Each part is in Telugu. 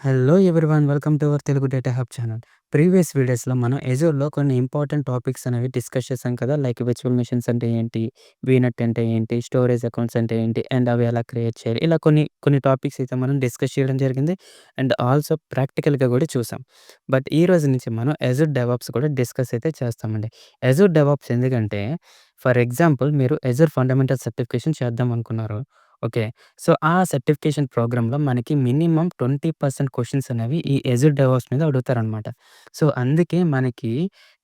Hello everyone welcome to our Telugu data hub channel. Previous వీడియోస్‌లో మనం ఎజూర్‌లో కొన్ని ఇంపార్టెంట్ టాపిక్స్ అనేవి డిస్కస్ చేసాం కదా! లైక్ విర్చువల్ మెషిన్స్ అంటే ఏంటి? వీనట్ అంటే ఏంటి? స్టోరేజ్ అకౌంట్స్ అంటే ఏంటి? అండ్ అవి ఎలా క్రియేట్ చేయాలి? ఇలా కొన్ని కొన్ని టాపిక్స్ అయితే మనం డిస్కస్ చేయడం జరిగింది. అండ్ ఆల్సో ప్రాక్టికల్‌గా కూడా చూసాం. బట్ ఈ రోజు నుంచి మనం ఎజూర్ డెవాప్స్ కూడా డిస్కస్ అయితే చేస్తామండి. ఎజూర్ డెవాప్స్ ఎందుకంటే ఫర్ ఎగ్జాంపుల్ మీరు ఎజూర్ ఫండమెంటల్ సర్టిఫికేషన్ చేద్దాం అనుకున్నారు. ఓకే. సో, ఆ సర్టిఫికేషన్ ప్రోగ్రామ్‌లో మనకి మినిమమ్ 20% క్వెషన్స్ అనేవి ఈ ఎజూర్ డెవాప్స్ మీద అడుగుతారనమాట. సో, అందుకే మనకి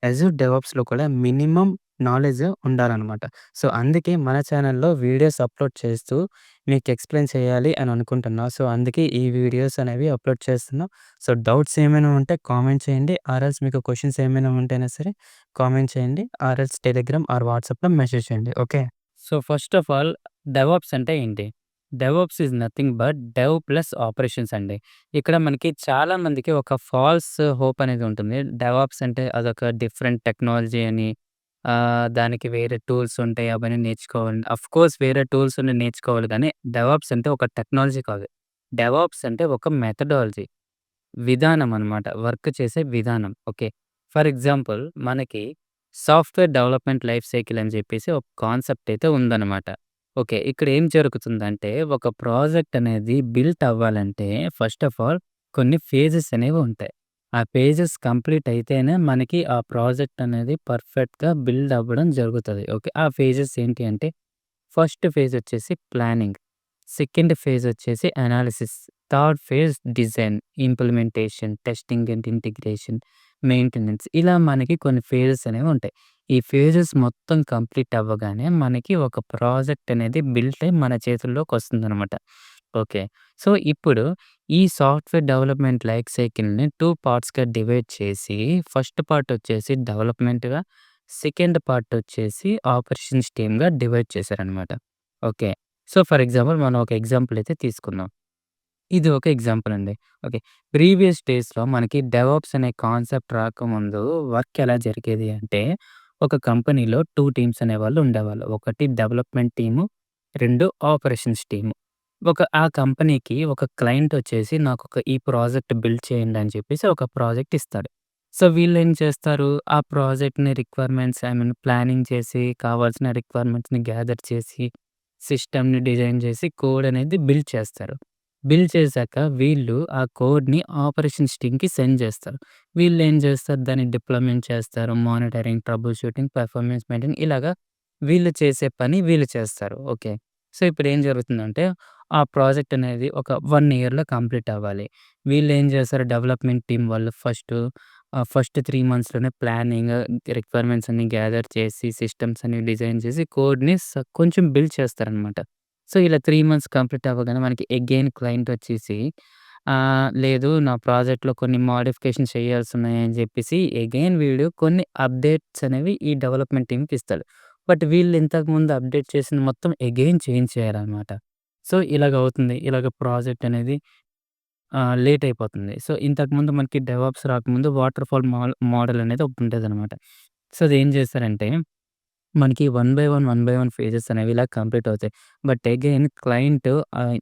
ఎజూర్ డెవాప్స్‌లో కూడా మినిమమ్ నాలెడ్జ్ ఉండాలనమాట. సో, అందుకే మన ఛానెల్‌లో వీడియోస్ అప్‌లోడ్ చేస్తూ మీకు ఎక్స్‌ప్లెయిన్ చేయాలి అని అనుకుంటున్నా. సో, అందుకే ఈ వీడియోస్ అనేవి అప్‌లోడ్ చేస్తున్నా. సో, డౌట్స్ ఏమైనా ఉంటే కామెంట్ చేయండి. మీకు క్వెషన్స్ ఏమైనా ఉంటేనా సరే కామెంట్ చేయండి. టెలిగ్రామ్ వాట్సాప్‌లో మెసేజ్ చేయండి. Okay. So, first of all DevOps అంటే ఏంటి? DevOps is nothing but dev plus operations అండి. ఇక్కడ మనకి చాలా మందికి ఒక ఫాల్స్ హోప్ అనేది ఉంటుంది. డెవాప్స్ అంటే అదొక డిఫరెంట్ టెక్నాలజీ అని, దానికి వేరే టూల్స్ ఉంటాయి అవన్నీ నేర్చుకోవాలి. ఆఫ్‌కోర్స్ వేరే టూల్స్ ఉన్నాయి నేర్చుకోవాలి గానీ, డెవాప్స్ అంటే ఒక టెక్నాలజీ కాదు. డెవాప్స్ అంటే ఒక మెథడాలజీ. విధానం అనమాట. వర్క్ చేసే విధానం. ఓకే. ఫర్ ఎగ్జాంపుల్ మనకి సాఫ్ట్‌వేర్ డెవలప్‌మెంట్ లైఫ్ సైకిల్ అని చెప్పేసి ఒక కాన్సెప్ట్ అయితే ఉందనమాట. ఓకే. ఇక్కడ ఏం జరుగుతుందంటే ఒక ప్రాజెక్ట్ అనేది బిల్ట్ అవ్వాలంటే ఫస్ట్ ఆఫ్ ఆల్ కొన్ని ఫేజెస్ అనేవి ఉంటాయి. ఆ ఫేజెస్ కంప్లీట్ అయితేనే మనకి ఆ ప్రాజెక్ట్ అనేది పర్ఫెక్ట్‌గా బిల్డ్ అవ్వడం జరుగుతది. ఓకే. ఆ ఫేజెస్ ఏంటి అంటే ఫస్ట్ ఫేజ్ వచ్చేసి ప్లానింగ్. సెకండ్ ఫేజ్ వచ్చేసి analysis. Third phase design, implementation, testing and integration, maintenance ఇలా మనకి కొన్ని ఫేజెస్ అనేవి ఉంటాయి. ఈ ఫేజెస్ మొత్తం కంప్లీట్ అవ్వగానే మనకి ఒక ప్రాజెక్ట్ అనేది బిల్ట్ అయ్యి మన చేతుల్లోకొస్తుందనమాట. ఓకే. సో, ఇప్పుడు ఈ సాఫ్ట్‌వేర్ డెవలప్‌మెంట్ లైఫ్ సైకిల్‌ని 2 పార్ట్స్‌గా డివైడ్ చేసి ఫస్ట్ పార్ట్ వచ్చేసి డెవలప్‌మెంట్‌గా, సెకండ్ పార్ట్ వచ్చేసి ఆపరేషన్స్ టీమ్‌గా డివైడ్ చేశారనమాట. ఓకే. సో, ఫర్ ఎగ్జాంపుల్ మనం ఒక ఎగ్జాంపుల్ అయితే తీసుకుందాం. ఇది ఒక ఎగ్జాంపుల్ అండి. ఓకే. ప్రీవియస్ డేస్‌లో మనకి డెవాప్స్ అనే కాన్సెప్ట్ రాకముందు వర్క్ ఎలా జరిగేది అంటే, ఒక కంపెనీలో 2 టీమ్స్ అనేవాళ్ళు ఉండేవాళ్ళు. ఒకటి డెవలప్‌మెంట్ టీము, 2 ఆపరేషన్స్ టీము. ఆ కంపెనీకి ఒక క్లయింట్ వచ్చేసి నాకొక ఈ ప్రాజెక్ట్ బిల్డ్ చేయండి అని చెప్పేసి ఒక ప్రాజెక్ట్ ఇస్తాడు. సో, వీళ్ళేం చేస్తారు, ఆ ప్రాజెక్ట్‌ని రిక్వైర్మెంట్స్ ప్లానింగ్ చేసి, కావాల్సిన రిక్వైర్మెంట్స్‌ని గ్యాదర్ చేసి, సిస్టమ్‌ని డిజైన్ చేసి, కోడ్ అనేది బిల్డ్ చేస్తారు. బిల్డ్ చేశాక వీళ్ళు ఆ కోడ్‌ని ఆపరేషన్స్ టీమ్‌కి సెండ్ చేస్తారు. వీళ్ళేం చేస్తారు, దాన్ని డిప్లాయ్‌మెంట్ చేస్తారు. Monitoring, trouble shooting, performance maintain ఇలాగా వీళ్ళు చేసే పని వీళ్ళు చేస్తారు. ఓకే. సో, ఇప్పుడేం జరుగుతుందంటే, ఆ ప్రాజెక్ట్ అనేది ఒక 1 ఇయర్‌లో కంప్లీట్ అవ్వాలి. వీళ్ళేం చేస్తారు, డెవలప్‌మెంట్ టీమ్ వాళ్ళు ఫస్ట్ 3 మంత్స్‌లోనే ప్లానింగ్, రిక్వైర్మెంట్స్ అన్నీ గ్యాదర్ చేసి, సిస్టమ్స్ అన్ని డిజైన్ చేసి, కోడ్‌ని కొంచెం బిల్డ్ చేస్తారనమాట. సో, ఇలా 3 మంత్స్ కంప్లీట్ అవ్వగానే మనకి అగైన్ క్లయింట్ వచ్చేసి, లేదు నా ప్రాజెక్ట్‌లో కొన్ని మోడిఫికేషన్స్ చేయాల్సున్నాయి అని చెప్పేసి అగైన్ వీడు కొన్ని అప్డేట్స్ అనేవి ఈ డెవలప్‌మెంట్ టీమ్‌కి ఇస్తాడు. బట్ వీళ్ళు ఇంతకుముందు అప్డేట్ చేసింది మొత్తం అగైన్ చేంజ్ చేయాలనమాట. సో, ఇలాగవుతుంది. ఇలాగ ప్రాజెక్ట్ అనేది లేట్ అయిపోతుంది. సో, ఇంతకుముందు మనకి డెవాప్స్ రాకముందు వాటర్ ఫాల్ మోడల్ అనేది ఒకటుండేదనమాట. సో, అదేం చేశారంటే మనకి వన్ బై వన్ ఫేజెస్ అనేవి ఇలా కంప్లీట్ అవుతాయి. బట్ అగైన్ క్లయింట్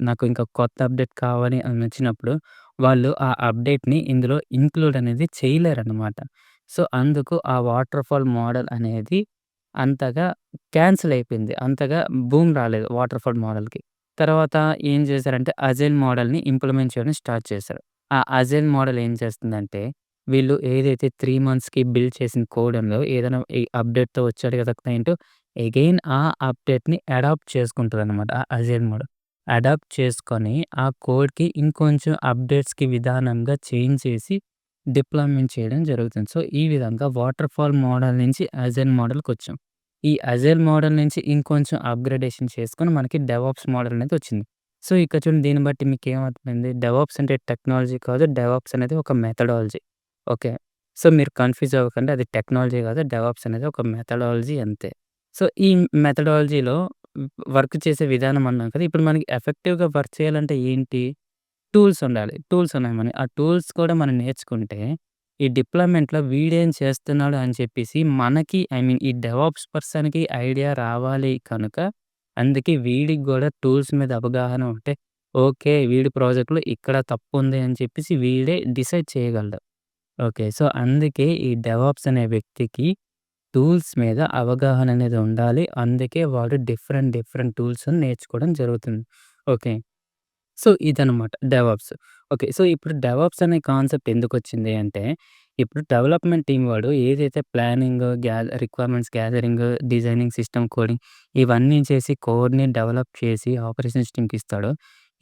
నాకు ఇంకా కొత్త అప్డేట్ కావాలి అని వచ్చినప్పుడు, వాళ్ళు ఆ అప్డేట్‌ని ఇందులో ఇంక్లూడ్ అనేది చేయలేరనమాట. సో, అందుకు ఆ వాటర్ ఫాల్ మోడల్ అనేది అంతగా క్యాన్సిల్ అయిపోయింది. అంతగా బూమ్ రాలేదు వాటర్ ఫాల్ మోడల్‌కి. తర్వాత ఏం చేశారంటే అజైల్ మోడల్‌ని ఇంప్లిమెంట్ చేయడం స్టార్ట్ చేశారు. ఆ అజైల్ మోడల్ ఏం చేస్తుందంటే వీళ్ళు ఏదైతే 3 మంత్స్‌కి బిల్డ్ చేసిన కోడ్ ఉందో ఏదైనా ఈ అప్డేట్‌తో వచ్చాడు కదా క్లయింట్. అగైన్ ఆ అప్డేట్‌ని అడాప్ట్ చేసుకుంటదనమాట. ఆ అజైల్ మోడ్. అడాప్ట్ చేసుకొని ఆ కోడ్‌కి ఇంకొంచెం అప్డేట్స్‌కి విధానంగా చేంజ్ చేసి డిప్లాయ్‌మెంట్ చేయడం జరుగుతుంది. సో, ఈ విధంగా వాటర్ ఫాల్ మోడల్ నుంచి అజైల్ మోడల్‌కొచ్చాం. ఈ అజైల్ మోడల్ నుంచి ఇంకొంచెం అప్‌గ్రేడేషన్ చేసుకొని మనకి డెవాప్స్ మోడల్ అనేది వచ్చింది. సో, ఇక్కడ చూడండి దీన్ని బట్టి మీకేమర్థమైంది? డెవాప్స్ అంటే టెక్నాలజీ కాదు. డెవాప్స్ అనేది ఒక మెథడాలజీ. ఓకే. సో, మీరు కన్‌ఫ్యూజ్ అవ్వకండి. అది టెక్నాలజీ కాదు. డెవాప్స్ అనేది ఒక మెథడాలజీ అంతే. సో, ఈ మెథడాలజీలో వర్క్ చేసే విధానం అన్నాం కదా! ఇప్పుడు మనకి ఎఫెక్టివ్‌గా వర్క్ చేయాలంటే ఏంటి? టూల్స్ ఉండాలి. టూల్స్ ఉన్నాయి మనయి. ఆ టూల్స్ కూడా మనం నేర్చుకుంటే, ఈ డిప్లాయ్‌మెంట్‌లో వీడేం చేస్తున్నాడు అని చెప్పేసి మనకి ఈ డెవాప్స్ పర్సన్‌కి ఐడియా రావాలి కనుక, అందుకే వీడికి గూడా టూల్స్ మీద అవగాహన ఉంటే ఓకే. వీడి ప్రాజెక్ట్‌లో ఇక్కడ తప్పుంది అని చెప్పేసి వీడే డిసైడ్ చేయగలడు. ఓకే. సో, అందుకే ఈ డెవాప్స్ అనే వ్యక్తికి టూల్స్ మీద అవగాహన అనేది ఉండాలి. అందుకే వాడు డిఫరెంట్, డిఫరెంట్ టూల్స్‌ని నేర్చుకోవడం జరుగుతుంది. ఓకే. సో, ఇదనమాట డెవాప్స్. ఓకే. సో, ఇప్పుడు డెవాప్స్ అనే కాన్సెప్ట్ ఎందుకొచ్చింది అంటే, ఇప్పుడు డెవలప్‌మెంట్ టీమ్ వాడు ఏదైతే planning, requirements gathering, designing, system coding ఇవన్నీ చేసి కోడ్‌ని డెవలప్ చేసి ఆపరేషన్స్ టీమ్‌కి ఇస్తాడో,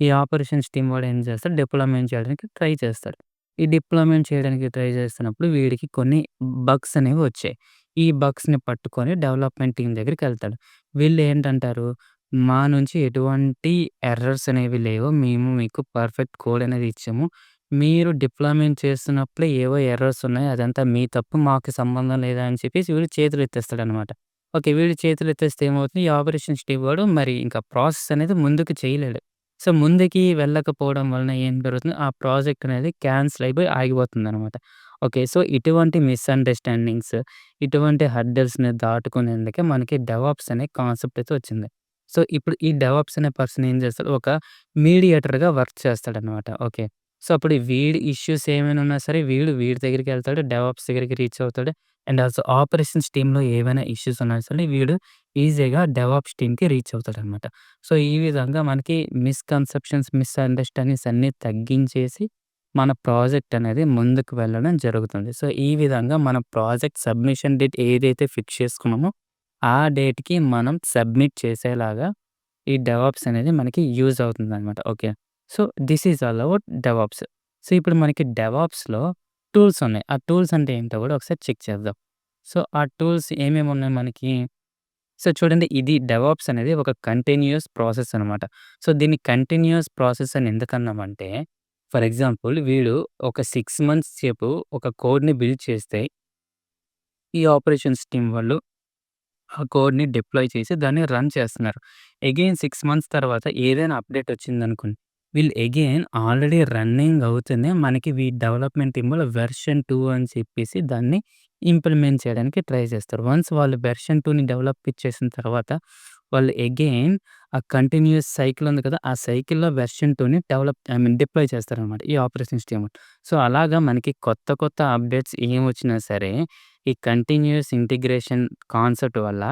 ఈ ఆపరేషన్స్ టీమ్ వాడు ఏం చేస్తాడు డిప్లాయ్‌మెంట్ చేయడానికి ట్రై చేస్తాడు. ఈ డిప్లాయ్‌మెంట్ చేయడానికి ట్రై చేస్తున్నప్పుడు వీడికి కొన్ని బగ్స్ అనేవి వచ్చాయి. ఈ బగ్స్‌ని పట్టుకొని డెవలప్‌మెంట్ టీమ్ దగ్గరికెళ్తాడు. వీళ్ళేంటంటారు మా నుంచి ఎటువంటి ఎర్రర్స్ అనేవి లేవు. మేము మీకు పర్ఫెక్ట్ కోడ్ అనేది ఇచ్చాము. మీరు డిప్లాయ్‌మెంట్ చేస్తున్నప్పుడే ఏవో ఎర్రర్స్ ఉన్నాయి. అదంతా మీ తప్పు. మాకు సంబంధం లేదు అని చెప్పేసి వీడు చేతులెత్తేస్తాడనమాట. ఓకే. వీడు చేతులెత్తేస్తే ఏమవుతుంది? ఈ ఆపరేషన్స్ టీమ్ వాడు మరి ఇంకా ప్రాసెస్ అనేది ముందుకు చేయలేడు. సో, ముందుకి వెళ్ళకపోవడం వలన ఏం జరుగుతుంది? ఆ ప్రాజెక్ట్ అనేది క్యాన్సిల్ అయిపోయి ఆగిపోతుందనమాట. ఓకే. సో, ఇటువంటి మిస్‌అండర్‌స్టాండింగ్స్, ఇటువంటి హర్డిల్స్‌ని దాటుకునేందుకే మనకి డెవాప్స్ అనే కాన్సెప్ట్ అయితే వచ్చింది. సో, ఇప్పుడు ఈ డెవాప్స్ అనే పర్సన్ ఏం చేస్తాడు, ఒక మీడియేటర్‌గా వర్క్ చేస్తాడనమాట. ఓకే. సో, అప్పుడు వీడి ఇష్యూస్ ఏమైనా ఉన్నా సరే వీడి దగ్గరికెళ్తాడు. డెవాప్స్ దగ్గరికి రీచ్ అవుతాడు. అండ్ ఆల్సో ఆపరేషన్స్ టీమ్‌లో ఏవైనా ఇష్యూస్ ఉన్నా సరే వీడు ఈజీగా డెవాప్స్ టీమ్‌కి రీచ్ అవుతాడనమాట. సో, ఈ విధంగా మనకి మిస్‌కన్సెప్షన్స్, మిస్‌అండర్‌స్టాండింగ్స్ అన్నీ తగ్గించేసి మన ప్రాజెక్ట్ అనేది ముందుకు వెళ్ళడం జరుగుతుంది. సో, ఈ విధంగా మన ప్రాజెక్ట్ సబ్మిషన్ డేట్ ఏదైతే ఫిక్స్ చేసుకున్నామో ఆ డేట్‌కి మనం సబ్మిట్ చేసేలాగా ఈ డెవాప్స్ అనేది మనకి యూజ్ అవుతుందనమాట. Okay. So, this is all about DevOps. So, ఇప్పుడు మనకి డెవాప్స్‌లో టూల్స్ ఉన్నాయి. ఆ టూల్స్ అంటే ఏంటో కూడా ఒకసారి చెక్ చేద్దాం. సో, ఆ టూల్స్ ఏమేమి ఉన్నాయి మనకి? సో, చూడండి ఇది డెవాప్స్ అనేది ఒక కంటిన్యూయస్ ప్రాసెస్ అనమాట. సో, దీన్ని కంటిన్యూయస్ ప్రాసెస్ అని ఎందుకన్నామంటే, ఫర్ ఎగ్జాంపుల్ వీడు ఒక 6 మంత్స్ సేపు ఒక కోడ్‌ని బిల్డ్ చేస్తే, ఈ ఆపరేషన్స్ టీమ్ వాళ్ళు ఆ కోడ్‌ని డిప్లాయ్ చేసి దాన్ని రన్ చేస్తున్నారు. అగైన్ 6 మంత్స్ తర్వాత ఏదైనా అప్‌డేట్ వచ్చిందనుకోండి. వీళ్ళు అగైన్ ఆల్రెడీ రన్నింగ్ అవుతూనే మనకి డెవలప్‌మెంట్ టీమ్‌లో వెర్షన్ 2 అని చెప్పేసి దాన్ని ఇంప్లిమెంట్ చేయడానికి ట్రై చేస్తారు. వన్స్ వాళ్ళు వెర్షన్ 2ని డెవలప్ ఇచ్చేసిన తర్వాత వాళ్ళు అగైన్ ఆ కంటిన్యూయస్ సైకిల్ ఉంది కదా! ఆ సైకిల్‌లో వెర్షన్ 2ని డిప్లాయ్ చేస్తారనమాట ఈ ఆపరేషన్స్ టీమ్. సో, అలాగా మనకి కొత్త కొత్త అప్‌డేట్స్ ఏమొచ్చినా సరే ఈ కంటిన్యూయస్ ఇంటిగ్రేషన్ కాన్సెప్ట్ వల్ల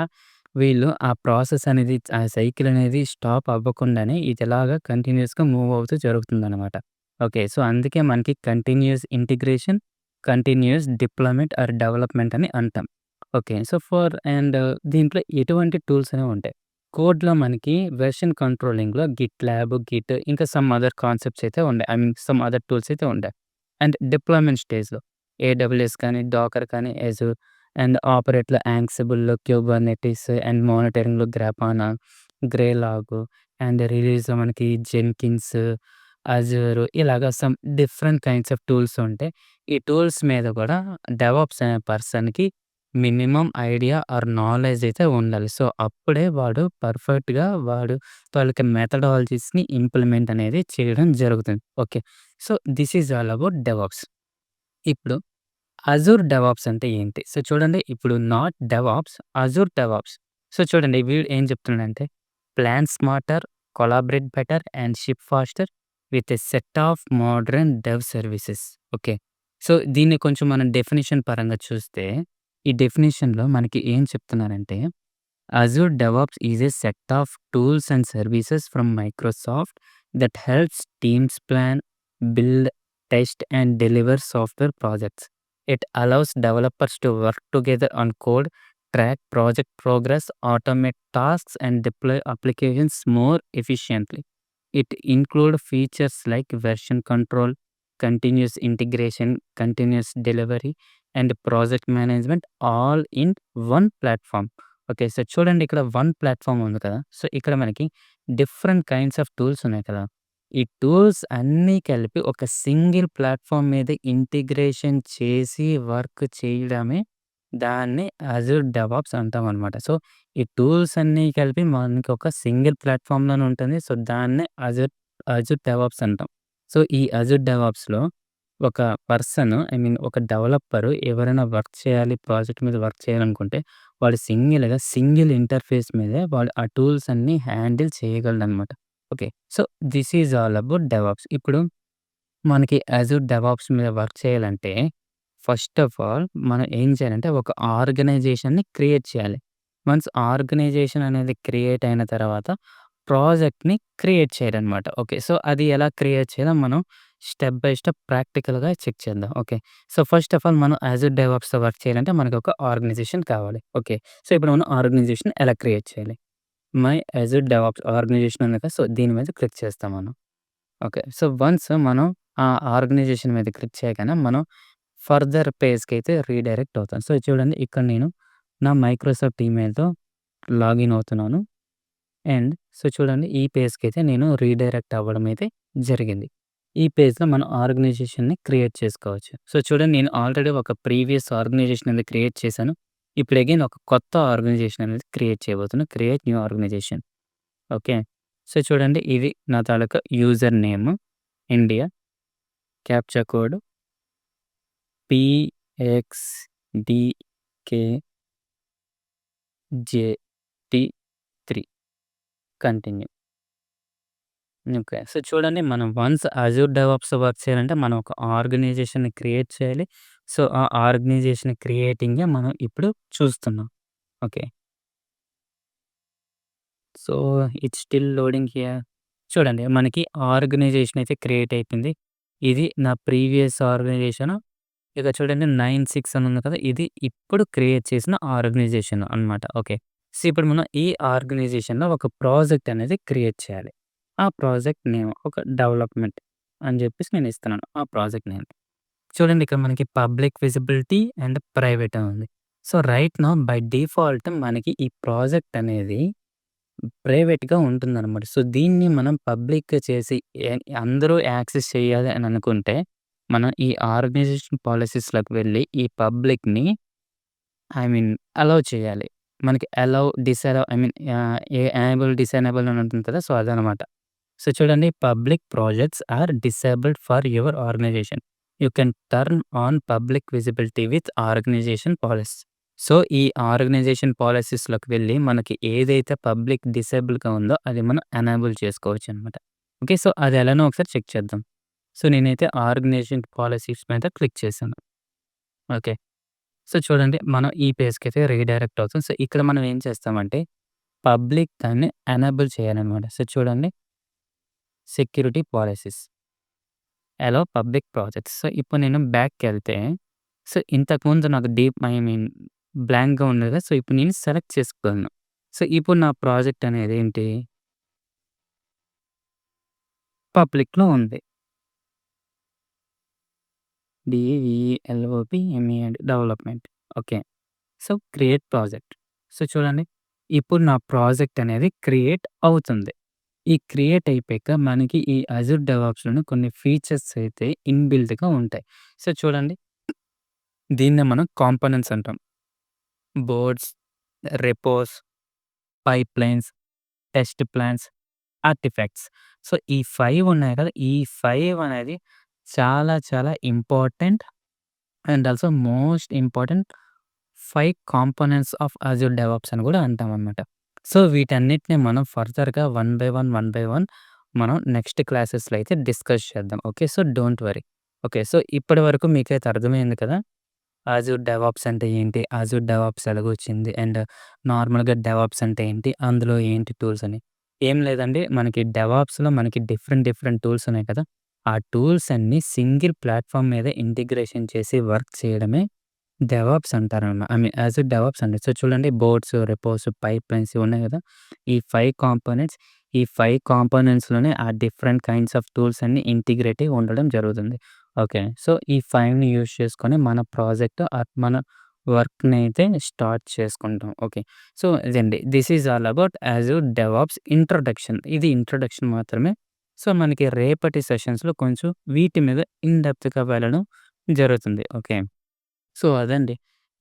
వీళ్ళు ఆ ప్రాసెస్ అనేది ఆ సైకిల్ అనేది స్టాప్ అవ్వకుండానే ఇదిలాగా కంటిన్యూయస్‌గా మూవ్ అవుతూ జరుగుతుందనమాట. ఓకే. సో, అందుకే మనకి continuous integration, continuous deployment are development అని అంటాం. ఓకే. సో, దీంట్లో ఎటువంటి టూల్స్ అనేవి ఉంటాయి. కోడ్‌లో మనకి వెర్షన్ కంట్రోలింగ్‌లో గిట్‌ల్యాబ్, గిట్ ఇంకా సమ్ అదర్ కాన్సెప్ట్స్ అయితే ఉన్నాయి. సమ్ అదర్ టూల్స్ అయితే ఉంటాయి. అండ్ డిప్లాయ్‌మెంట్ స్టేజ్‌లో ఏడబ్ల్యూఎస్ కానీ, డాకర్ కానీ, అజూర్ అండ్ ఆపరేట్‌లో యాంక్సిబుల్, క్యూబర్నెటిస్ అండ్ మానిటరింగ్‌లో గ్రాపానా, గ్రేలాగ్ అండ్ రిలీజ్‌లో మనకి జెన్కిన్స్, అజూర్ ఇలాగ some different kinds of tools ఉంటాయి. ఈ టూల్స్ మీద కూడా డెవాప్స్ అనే పర్సన్‌కి మినిమమ్ ఐడియా ఆర్ నాలెడ్జ్ అయితే ఉండాలి. సో, అప్పుడే వాడు పర్ఫెక్ట్‌గా తాలూకా మెథడాలజీస్‌ని ఇంప్లిమెంట్ అనేది చేయడం జరుగుతుంది. Okay. So, this is all about DevOps. ఇప్పుడు అజూర్ డెవాప్స్ అంటే ఏంటి? సో, చూడండి ఇప్పుడు not DevOps, Azure DevOps. So, చూడండి వీడు ఏం చెప్తున్నాడంటే plan smarter, collaborate better and ship faster with a set of modern dev services. Okay. So, దీన్ని కొంచెం మనం డెఫినిషన్ పరంగా చూస్తే, ఈ డెఫినిషన్‌లో మనకి ఏం చెప్తున్నారంటే Azure DevOps is a set of tools and services from Microsoft that helps teams plan, build, test, and deliver software projects. It allows developers to work together on code, track project progress, automate tasks, and deploy applications more efficiently. It includes features like version control, continuous integration, continuous delivery, and project management all in one platform. Okay. So, చూడండి ఇక్కడ వన్ ప్లాట్‌ఫార్మ్ ఉంది కదా! సో, ఇక్కడ మనకి డిఫరెంట్ కైండ్స్ ఆఫ్ టూల్స్ ఉన్నాయి కదా! ఈ టూల్స్ అన్నీ కలిపి ఒక సింగిల్ ప్లాట్‌ఫార్మ్ మీద ఇంటిగ్రేషన్ చేసి వర్క్ చేయడమే దాన్ని అజూర్ డెవాప్స్ అంటామనమాట. సో, ఈ టూల్స్ అన్నీ కలిపి మనకి ఒక సింగిల్ ప్లాట్‌ఫార్మ్‌లోనే ఉంటుంది. సో, దాన్నే అజూర్ డెవాప్స్ అంటాం. సో, ఈ అజూర్ డెవాప్స్‌లో ఒక ఒక డెవలపరు ఎవరైనా వర్క్ చేయాలి, ప్రాజెక్ట్ మీద వర్క్ చేయాలనుకుంటే వాడు సింగిల్‌గా సింగిల్ ఇంటర్‌ఫేస్ మీదే వాడు ఆ టూల్స్ అన్నీ హ్యాండిల్ చేయగలడనమాట. Okay. So, this is all about DevOps. ఇప్పుడు మనకి యాజూర్ డెవాప్స్ మీద వర్క్ చేయాలంటే, ఫస్ట్ ఆఫ్ ఆల్ మనం ఏం చేయాలంటే, ఒక ఆర్గనైజేషన్‌ని క్రియేట్ చేయాలి. వన్స్ ఆర్గనైజేషన్ అనేది క్రియేట్ అయిన తర్వాత, ప్రాజెక్ట్‌ని క్రియేట్ చేయాలనమాట. ఓకే. సో, అది ఎలా క్రియేట్ చేయాలో మనం స్టెప్ బై స్టెప్ ప్రాక్టికల్‌గా చెక్ చేద్దాం. Okay. So, first of all మనం యాజూర్ డెవాప్స్‌తో వర్క్ చేయాలంటే, మనకొక ఆర్గనైజేషన్ కావాలి. ఓకే. సో, ఇప్పుడు మనం ఆర్గనైజేషన్ ఎలా క్రియేట్ చేయాలి? మై యాజూర్ డెవాప్స్ ఆర్గనైజేషన్ ఉంది కదా! సో, దీని మీద క్లిక్ చేస్తాం మనం. ఓకే. సో, వన్స్ మనం ఆ ఆర్గనైజేషన్ మీద క్లిక్ చేయగానే మనం ఫర్దర్ పేజ్‌కైతే రీడైరెక్ట్ అవుతాం. సో, చూడండి ఇక్కడ నేను నా మైక్రోసాఫ్ట్ ఈమెయిల్‌తో లాగిన్ అవుతున్నాను. అండ్ సో, చూడండి ఈ పేజ్‌కైతే నేను రీడైరెక్ట్ అవ్వడం అయితే జరిగింది. ఈ పేజ్‌లో మనం ఆర్గనైజేషన్‌ని క్రియేట్ చేసుకోవచ్చు. సో, చూడండి నేను ఆల్రెడీ ఒక ప్రీవియస్ ఆర్గనైజేషన్ అనేది క్రియేట్ చేశాను. ఇప్పుడు అగైన్ ఒక కొత్త ఆర్గనైజేషన్ అనేది క్రియేట్ చేయబోతున్నా. Create new organization. Okay. So, చూడండి ఇది నా తాలూకా user name India. Captcha code PXDKJ3 continue. Okay. So, చూడండి మనం వన్స్ అజూర్ డెవాప్స్ వర్క్ చేయాలంటే మనం ఒక ఆర్గనైజేషన్‌ని క్రియేట్ చేయాలి. సో, ఆ ఆర్గనైజేషన్ క్రియేటింగే మనం ఇప్పుడు చూస్తున్నాం. Okay. So, it's still loading here. చూడండి మనకి ఆర్గనైజేషన్ అయితే క్రియేట్ అయిపోయింది. ఇది నా ప్రీవియస్ ఆర్గనైజేషన్. ఇక చూడండి 96 అని ఉంది కదా! ఇది ఇప్పుడు క్రియేట్ చేసిన ఆర్గనైజేషన్ అన్నమాట. ఓకే. సో, ఇప్పుడు మనం ఈ ఆర్గనైజేషన్‌లో ఒక ప్రాజెక్ట్ అనేది క్రియేట్ చేయాలి. ఆ ప్రాజెక్ట్ నేమ్ ఒక డెవలప్‌మెంట్ అని చెప్పేసి నేను ఇస్తున్నాను. ఆ ప్రాజెక్ట్ నేమ్. చూడండి ఇక్కడ మనకి పబ్లిక్ విజిబిలిటీ అండ్ ప్రైవేట్ అని ఉంది. So, right now by default మనకి ఈ ప్రాజెక్ట్ అనేది ప్రైవేట్‌గా ఉంటుందనమాట. సో, దీన్ని మనం పబ్లిక్‌గా చేసి ఎ అందరూ యాక్సెస్ చేయాలి అని అనుకుంటే, మనం ఈ ఆర్గనైజేషన్ పాలిసీస్‌లోకి వెళ్ళి ఈ పబ్లిక్‌ని ఐ మీన్ అలౌ చేయాలి. మనకి allow, disallow I mean enable, disenable అని ఉంటుంది కదా! సో, అదనమాట. సో, చూడండి public projects are disabled for your organization. You can turn on public visibility with organization policy. So, ఈ ఆర్గనైజేషన్ పాలిసీస్‌లోకి వెళ్ళి మనకి ఏదైతే పబ్లిక్ డిసేబుల్‌గా ఉందో అది మనం ఎనేబుల్ చేసుకోవచ్చనమాట. ఓకే. సో, అది ఎలానో ఒకసారి చెక్ చేద్దాం. సో, నేనైతే ఆర్గనైజేషన్ పాలిసీస్ మీద క్లిక్ చేశాను. ఓకే. సో, చూడండి మనం ఈ పేజ్‌కైతే రీడైరెక్ట్ అవుతాం. సో, ఇక్కడ మనం ఏం చేస్తామంటే పబ్లిక్ దాన్ని ఎనేబుల్ చేయాలనమాట. సో, చూడండి సెక్యూరిటీ పాలిసీస్, అలో పబ్లిక్ ప్రాజెక్ట్స్. సో, ఇప్పుడు నేను బ్యాక్‌కెళ్తే సో, ఇంతకుముందు నాకు డీప్ ఐ మీన్ బ్లాంక్‌గా ఉన్నది కదా! సో, ఇప్పుడు నేను సెలెక్ట్ చేసుకోగలను. సో, ఇప్పుడు నా ప్రాజెక్ట్ అనేది ఏంటి? పబ్లిక్‌లో ఉంది. డీఈఎల్ఓపీఎంఈఎంటీ development. Okay. So, create project. So, చూడండి ఇప్పుడు నా ప్రాజెక్ట్ అనేది క్రియేట్ అవుతుంది. ఈ క్రియేట్ అయిపోయాక మనకి ఈ అజూర్ డెవాప్స్‌లోనే కొన్ని ఫీచర్స్ అయితే ఇన్‌బిల్ట్‌గా ఉంటాయి. సో, చూడండి దీన్నే మనం కాంపోనెంట్స్ అంటాం. Boards, repos, pipelines, test plans, artifacts. So, ఈ 5 ఉన్నాయి కదా! ఈ 5 అనేది చాలా చాలా important and also most important 5 components of Azure DevOps అని కూడా అంటామనమాట. సో, వీటన్నిటిని మనం ఫర్దర్‌గా one by one, one by one మనం నెక్స్ట్ క్లాసెస్‌లో అయితే డిస్కస్ చేద్దాం. Okay. So, don't worry. Okay. So, ఇప్పటి వరకు మీకైతే అర్థమైంది కదా! అజూర్ డెవాప్స్ అంటే ఏంటి? అజూర్ డెవాప్స్ ఎలాగొచ్చింది? అండ్ నార్మల్‌గా డెవాప్స్ అంటే ఏంటి? అందులో ఏంటి టూల్స్ అని. ఏం లేదండి మనకి డెవాప్స్‌లో మనకి డిఫరెంట్ డిఫరెంట్ టూల్స్ ఉన్నాయి కదా! ఆ టూల్స్ అన్నీ సింగిల్ ప్లాట్‌ఫార్మ్ మీద ఇంటిగ్రేషన్ చేసి వర్క్ చేయడమే డెవాప్స్ అంటారనమాట. I mean as a DevOps అండి. సో, చూడండి బోర్డ్స్, రెపోస్, పైప్‌లైన్స్ ఇవి ఉన్నాయి గదా! ఈ 5 కాంపోనెంట్స్, ఈ 5 కాంపోనెంట్స్‌లోనే ఆ డిఫరెంట్ కైండ్స్ ఆఫ్ టూల్స్ అన్నీ ఇంటిగ్రేట్ అయ్యి ఉండడం జరుగుతుంది. ఓకే. సో, ఈ 5ని యూజ్ చేసుకొని మన ప్రాజెక్ట్ మన వర్క్‌నైతే స్టార్ట్ చేసుకుంటాం. ఓకే. సో, ఇదండి. This is all about Azure DevOps introduction. ఇది ఇంట్రొడక్షన్ మాత్రమే. సో, మనకి రేపటి సెషన్స్‌లో కొంచెం వీటి మీద ఇన్ డెప్త్‌గా వెళ్ళడం జరుగుతుంది. ఓకే. సో, అదండి.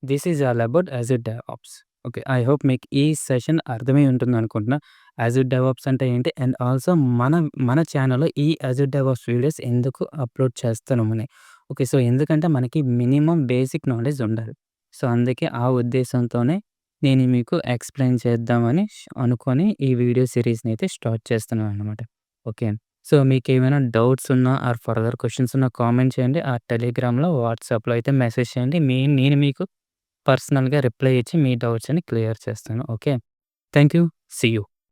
This is all about Azure DevOps. Okay. I hope మీకు ఈ సెషన్ అర్థమై ఉంటుందనుకుంటున్నా. యాజూర్ డెవాప్స్ అంటే ఏంటి? అండ్ ఆల్సో మన మన ఛానెల్‌లో ఈ యాజూర్ డెవాప్స్ వీడియోస్ ఎందుకు అప్‌లోడ్ చేస్తున్నామని. ఓకే. సో, ఎందుకంటే మనకి మినిమమ్ బేసిక్ నాలెడ్జ్ ఉండాలి. సో, అందుకే ఆ ఉద్దేశంతోనే నేను మీకు ఎక్స్‌ప్లెయిన్ చేద్దామని అనుకోని ఈ వీడియో సీరీస్‌ని అయితే స్టార్ట్ చేస్తున్నాననమాట. ఓకే. సో, మీకేమైనా డౌట్స్ ఉన్నా ఆర్ ఫర్దర్ క్వెషన్స్ ఉన్నా కామెంట్ చేయండి. టెలిగ్రామ్‌లో, వాట్సాప్‌లో అయితే మెసేజ్ చేయండి. నేను మీకు పర్సనల్‌గా రిప్లై ఇచ్చి మీ డౌట్స్ అన్ని క్లియర్ చేస్తాను. Okay. Thank you. See you.